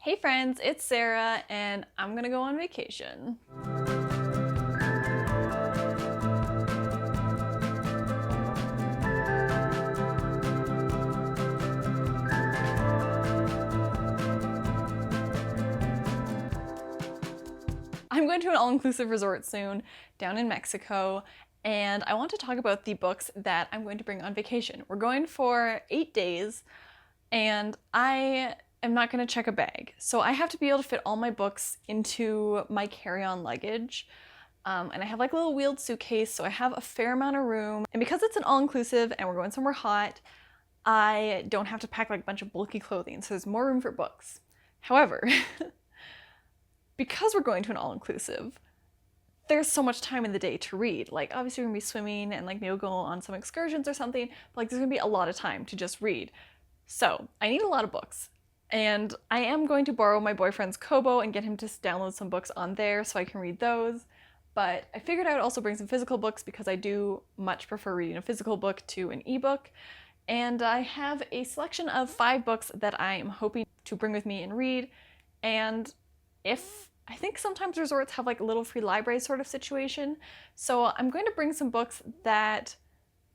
Hey friends, it's Sarah, and I'm gonna go on vacation. I'm going to an all-inclusive resort soon down in Mexico, and I want to talk about the books that I'm going to bring on vacation. We're going for 8 days, and I am not going to check a bag. So I have to be able to fit all my books into my carry-on luggage. And I have like a little wheeled suitcase, so I have a fair amount of room. And because it's an all-inclusive and we're going somewhere hot, I don't have to pack like a bunch of bulky clothing, so there's more room for books. However, because we're going to an all-inclusive, there's so much time in the day to read. Like, obviously we're gonna be swimming and like maybe we'll go on some excursions or something, but like there's gonna be a lot of time to just read. So I need a lot of books. And I am going to borrow my boyfriend's Kobo and get him to download some books on there so I can read those. But I figured I would also bring some physical books because I do much prefer reading a physical book to an ebook. And I have a selection of 5 books that I am hoping to bring with me and read. And I think sometimes resorts have like a little free library sort of situation. So I'm going to bring some books that,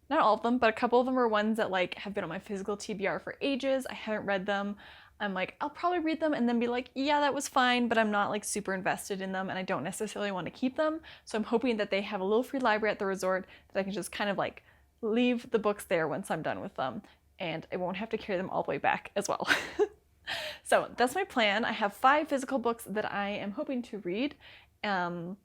not all of them, but a couple of them are ones that like have been on my physical TBR for ages. I haven't read them. I'm like, I'll probably read them and then be like, yeah, that was fine, but I'm not like super invested in them and I don't necessarily want to keep them. So I'm hoping that they have a little free library at the resort that I can just kind of like leave the books there once I'm done with them, and I won't have to carry them all the way back as well. So that's my plan. I have 5 physical books that I am hoping to read, and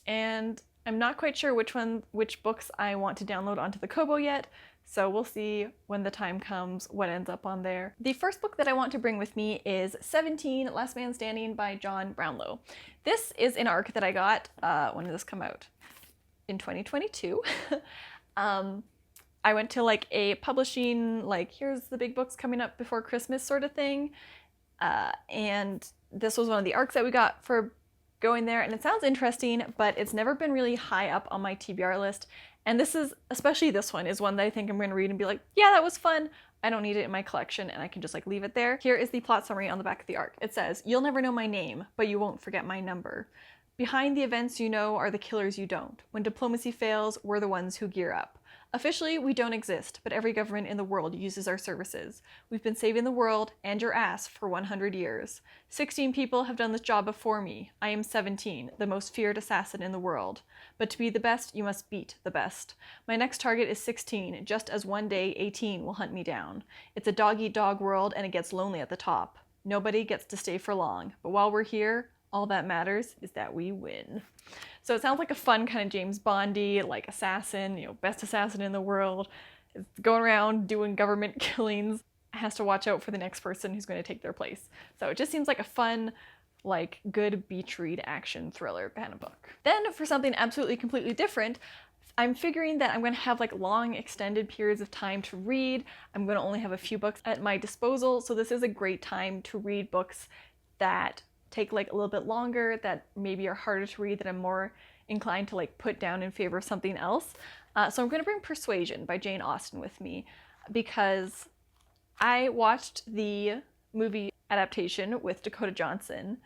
I'm not quite sure which books I want to download onto the Kobo yet, so we'll see when the time comes what ends up on there. The first book that I want to bring with me is 17 Last Man Standing by John Brownlow. This is an ARC that I got, when did this come out? In 2022. I went to like a publishing, like, here's the big books coming up before Christmas sort of thing. And this was one of the ARCs that we got for going there, and it sounds interesting, but it's never been really high up on my TBR list. And this is, especially this one, is one that I think I'm going to read and be like, yeah, that was fun. I don't need it in my collection, and I can just like leave it there. Here is the plot summary on the back of the ARC. It says, "You'll never know my name, but you won't forget my number. Behind the events you know are the killers you don't. When diplomacy fails, we're the ones who gear up. Officially, we don't exist, but every government in the world uses our services. We've been saving the world and your ass for 100 years. 16 people have done this job before me. I am 17, the most feared assassin in the world. But to be the best, you must beat the best. My next target is 16, just as one day 18 will hunt me down. It's a dog-eat-dog world, and it gets lonely at the top. Nobody gets to stay for long, but while we're here, all that matters is that we win." So it sounds like a fun kind of James Bondy, like assassin, best assassin in the world. It's going around doing government killings, has to watch out for the next person who's going to take their place. So it just seems like a fun, like good beach read action thriller kind of book. Then for something absolutely completely different, I'm figuring that I'm going to have like long extended periods of time to read. I'm going to only have a few books at my disposal, so this is a great time to read books that take like a little bit longer, that maybe are harder to read, that I'm more inclined to like put down in favor of something else. So I'm going to bring Persuasion by Jane Austen with me because I watched the movie adaptation with Dakota Johnson,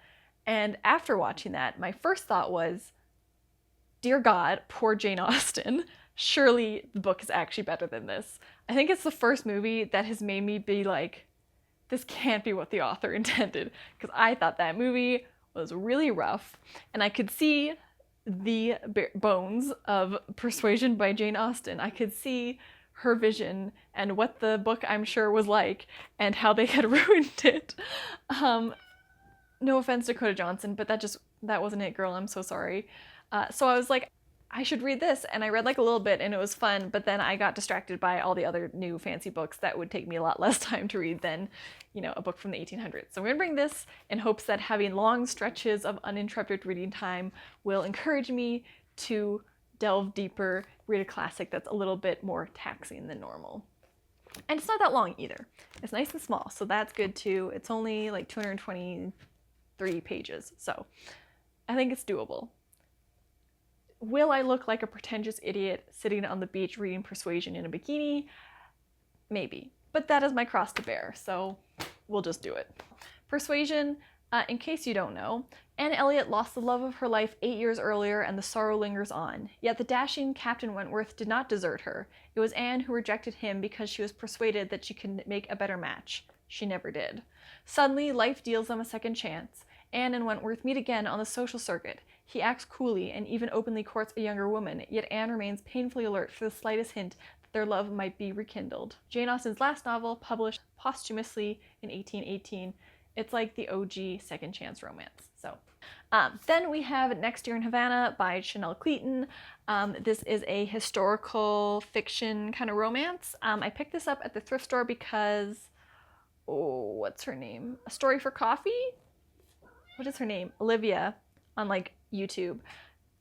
and after watching that, my first thought was, dear God, poor Jane Austen. Surely the book is actually better than this. I think it's the first movie that has made me be like, this can't be what the author intended, because I thought that movie was really rough, and I could see the bones of Persuasion by Jane Austen. I could see her vision and what the book, I'm sure, was like, and how they had ruined it. No offense to Dakota Johnson, but that wasn't it, girl. I'm so sorry. So I was like, I should read this, and I read like a little bit and it was fun, but then I got distracted by all the other new fancy books that would take me a lot less time to read than, a book from the 1800s. So I'm going to bring this in hopes that having long stretches of uninterrupted reading time will encourage me to delve deeper, read a classic that's a little bit more taxing than normal. And it's not that long either. It's nice and small, so that's good too. It's only like 223 pages, so I think it's doable. Will I look like a pretentious idiot sitting on the beach reading Persuasion in a bikini? Maybe. But that is my cross to bear, so we'll just do it. Persuasion, in case you don't know, Anne Elliot lost the love of her life 8 years earlier, and the sorrow lingers on. Yet the dashing Captain Wentworth did not desert her. It was Anne who rejected him because she was persuaded that she could make a better match. She never did. Suddenly, life deals them a second chance. Anne and Wentworth meet again on the social circuit. He acts coolly and even openly courts a younger woman, yet Anne remains painfully alert for the slightest hint that their love might be rekindled. Jane Austen's last novel, published posthumously in 1818, it's like the OG second chance romance. So, then we have Next Year in Havana by Chanel Cleeton. This is a historical fiction kind of romance. I picked this up at the thrift store because, what's her name? A Story for Coffee? What is her name? Olivia on like YouTube.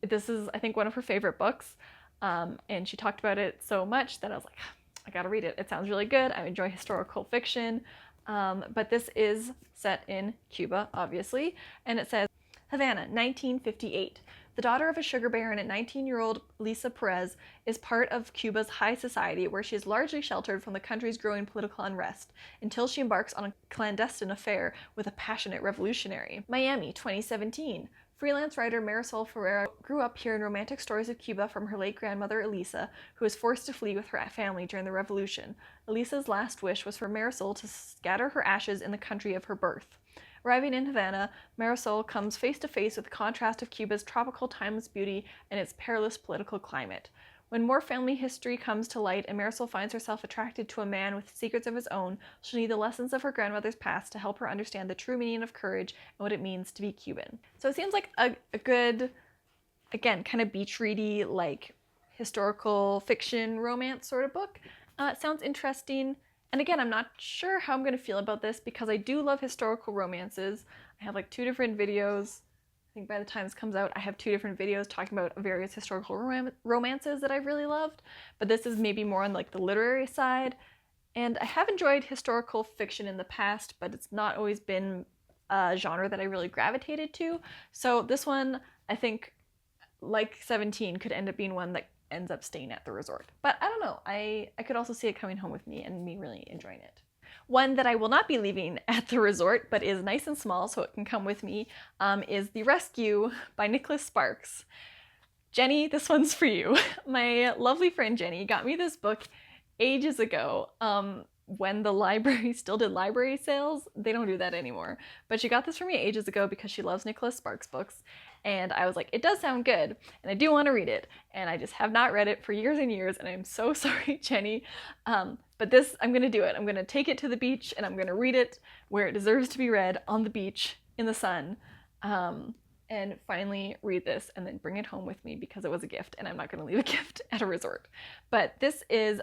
This is, I think, one of her favorite books. And she talked about it so much that I was like, I gotta read it. It sounds really good. I enjoy historical fiction. But this is set in Cuba, obviously, and it says, Havana, 1958. The daughter of a sugar baron and 19-year-old Lisa Perez is part of Cuba's high society, where she is largely sheltered from the country's growing political unrest, until she embarks on a clandestine affair with a passionate revolutionary. Miami, 2017. Freelance writer Marisol Ferreira grew up hearing romantic stories of Cuba from her late grandmother Elisa, who was forced to flee with her family during the revolution. Elisa's last wish was for Marisol to scatter her ashes in the country of her birth. Arriving in Havana, Marisol comes face to face with the contrast of Cuba's tropical timeless beauty and its perilous political climate. When more family history comes to light and Marisol finds herself attracted to a man with secrets of his own, she'll need the lessons of her grandmother's past to help her understand the true meaning of courage and what it means to be Cuban. So it seems like a good, again, kind of beach ready, like historical fiction romance sort of book. It sounds interesting. And again, I'm not sure how I'm going to feel about this because I do love historical romances. I have like 2 different videos. I think by the time this comes out, I have 2 different videos talking about various historical romances that I've really loved, but this is maybe more on like the literary side. And I have enjoyed historical fiction in the past, but it's not always been a genre that I really gravitated to. So this one, I think, like 17, could end up being one that ends up staying at the resort. But I don't know, I could also see it coming home with me and me really enjoying it. One that I will not be leaving at the resort, but is nice and small, so it can come with me, is The Rescue by Nicholas Sparks. Jenny, this one's for you. My lovely friend Jenny got me this book ages ago, when the library still did library sales. They don't do that anymore. But she got this for me ages ago because she loves Nicholas Sparks books. And I was like, it does sound good, and I do want to read it. And I just have not read it for years and years, and I'm so sorry, Jenny. But this, I'm going to do it. I'm going to take it to the beach, and I'm going to read it where it deserves to be read, on the beach, in the sun. And finally read this and then bring it home with me because it was a gift, and I'm not going to leave a gift at a resort. But this is,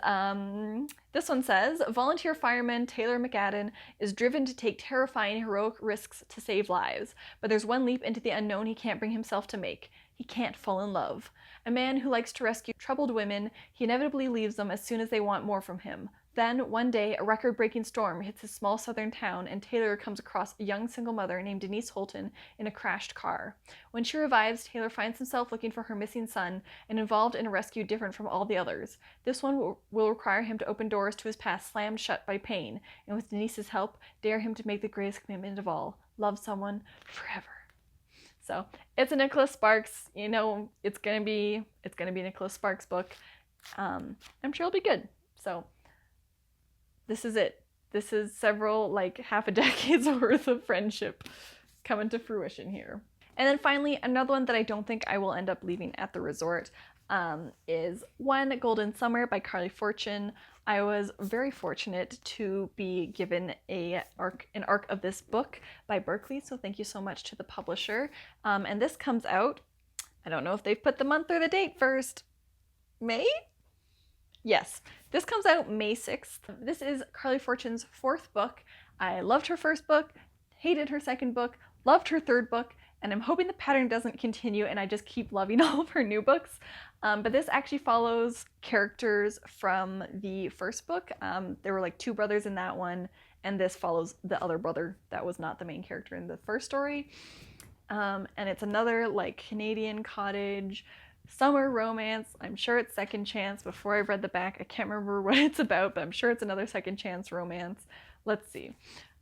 this one says, volunteer fireman Taylor McAdden is driven to take terrifying heroic risks to save lives, but there's one leap into the unknown he can't bring himself to make. He can't fall in love. A man who likes to rescue troubled women, he inevitably leaves them as soon as they want more from him. Then, one day, a record-breaking storm hits his small southern town, and Taylor comes across a young single mother named Denise Holton in a crashed car. When she revives, Taylor finds himself looking for her missing son and involved in a rescue different from all the others. This one will require him to open doors to his past slammed shut by pain, and with Denise's help, dare him to make the greatest commitment of all: love someone forever. So, it's a Nicholas Sparks, you know, it's gonna be a Nicholas Sparks book. I'm sure it'll be good. So, this is it. This is several, like, half a decade's worth of friendship coming to fruition here. And then finally, another one that I don't think I will end up leaving at the resort is One Golden Summer by Carley Fortune. I was very fortunate to be given an arc of this book by Berkeley, so thank you so much to the publisher. And this comes out, I don't know if they've put the month or the date first, May? Yes, this comes out May 6th. This is Carley Fortune's 4th book. I loved her first book, hated her second book, loved her third book, and I'm hoping the pattern doesn't continue and I just keep loving all of her new books. But this actually follows characters from the first book. There were like 2 brothers in that one, and this follows the other brother that was not the main character in the first story. And it's another like Canadian cottage summer romance. I'm sure it's second chance. Before I read the back, I can't remember what it's about, but I'm sure it's another second chance romance. Let's see.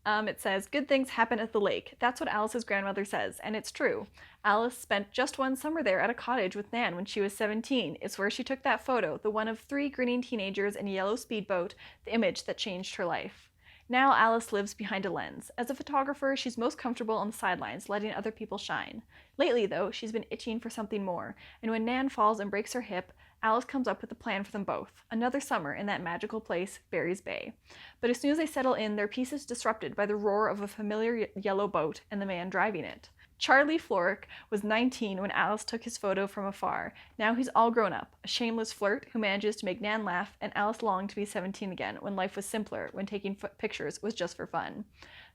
It says, good things happen at the lake. That's what Alice's grandmother says, and it's true. Alice spent just one summer there at a cottage with Nan when she was 17. It's where she took that photo, the one of 3 grinning teenagers in a yellow speedboat, the image that changed her life. Now Alice lives behind a lens. As a photographer, she's most comfortable on the sidelines, letting other people shine. Lately, though, she's been itching for something more, and when Nan falls and breaks her hip, Alice comes up with a plan for them both. Another summer in that magical place, Barry's Bay. But as soon as they settle in, their peace is disrupted by the roar of a familiar yellow boat and the man driving it. Charlie Florick was 19 when Alice took his photo from afar. Now he's all grown up, a shameless flirt who manages to make Nan laugh, and Alice longed to be 17 again, when life was simpler, when taking pictures was just for fun.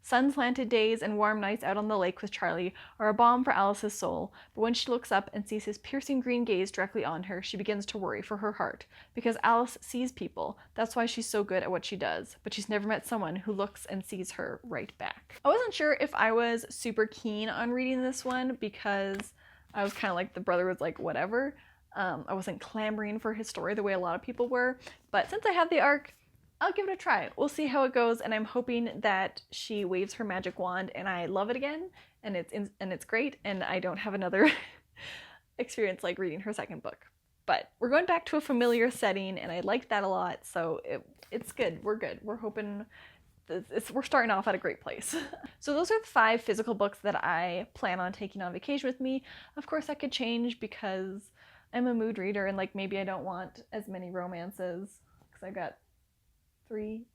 Sun-slanted days and warm nights out on the lake with Charlie are a balm for Alice's soul, but when she looks up and sees his piercing green gaze directly on her, she begins to worry for her heart. Because Alice sees people, that's why she's so good at what she does, but she's never met someone who looks and sees her right back. I wasn't sure if I was super keen on reading this one because I was kind of like, the brother was like, whatever. I wasn't clamoring for his story the way a lot of people were, but since I have the arc, I'll give it a try. We'll see how it goes, and I'm hoping that she waves her magic wand and I love it again, and it's great, and I don't have another experience like reading her second book. But we're going back to a familiar setting, and I like that a lot, so it's good. We're good. We're hoping we're starting off at a great place. So those are the 5 physical books that I plan on taking on vacation with me. Of course, that could change because I'm a mood reader, and like maybe I don't want as many romances because I got 3,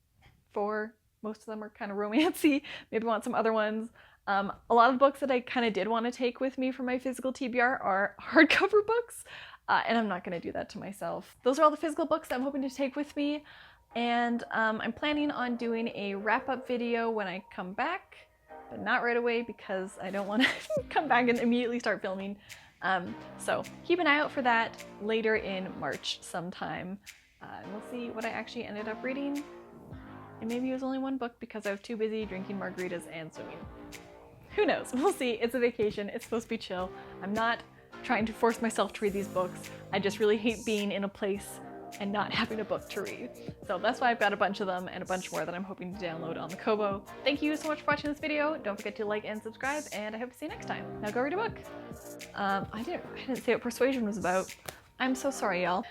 4, most of them are kind of romancy. Maybe I want some other ones. A lot of the books that I kind of did want to take with me for my physical TBR are hardcover books, and I'm not going to do that to myself. Those are all the physical books that I'm hoping to take with me, and I'm planning on doing a wrap-up video when I come back, but not right away because I don't want to come back and immediately start filming. So keep an eye out for that later in March sometime. And we'll see what I actually ended up reading. And maybe it was only 1 book because I was too busy drinking margaritas and swimming. Who knows? We'll see. It's a vacation. It's supposed to be chill. I'm not trying to force myself to read these books. I just really hate being in a place and not having a book to read. So that's why I've got a bunch of them and a bunch more that I'm hoping to download on the Kobo. Thank you so much for watching this video. Don't forget to like and subscribe, and I hope to see you next time. Now go read a book. I didn't say what Persuasion was about. I'm so sorry, y'all.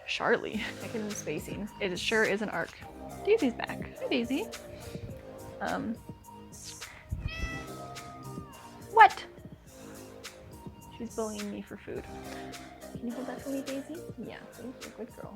Charlie. I can spacing. It sure is an arc. Daisy's back. Hi, Daisy. What? She's bullying me for food. Can you hold that for me, Daisy? Yeah, thank you. Good girl.